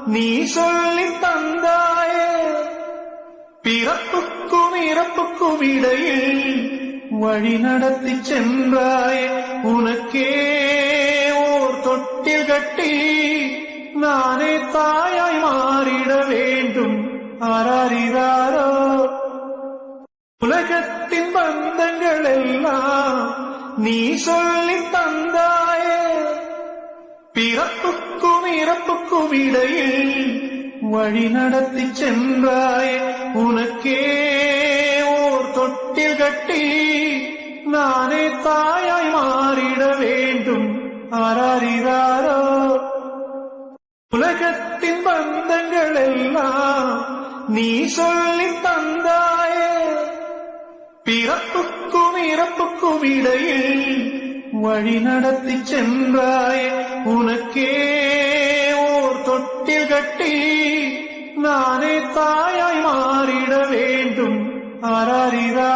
நீ சொல்லி தந்தாயே பிறப்புக்கும் இறப்புக்கும் இடையில் வழி நடத்தி சென்றாயே உனக்கே ஓர் தொட்டில் கட்டி நானே தாயாய் மாறிட வேண்டும் ஆராரிராரோ உலகத்தின் பந்தங்கள் எல்லாம் நீ சொல்லி தந்தாயே பிறப்புக்கும் இறப்புக்கும் இடையில் வழி நடத்தி சென்றாயே உனக்கே ஓர் தொட்டில் கட்டி நானே தாயாய் மாறிட வேண்டும் ஆராரிராரோ உலகத்தின் பந்தங்கள் எல்லாம் நீ சொல்லி தந்தாயே பிறப்புக்கும் இறப்புக்கும் இடையில் வழி நடத்தி சென்றாயே உனக்கே ஓர் தொட்டில் கட்டி நானே தாயாய் மாறிட வேண்டும் ஆராரிரா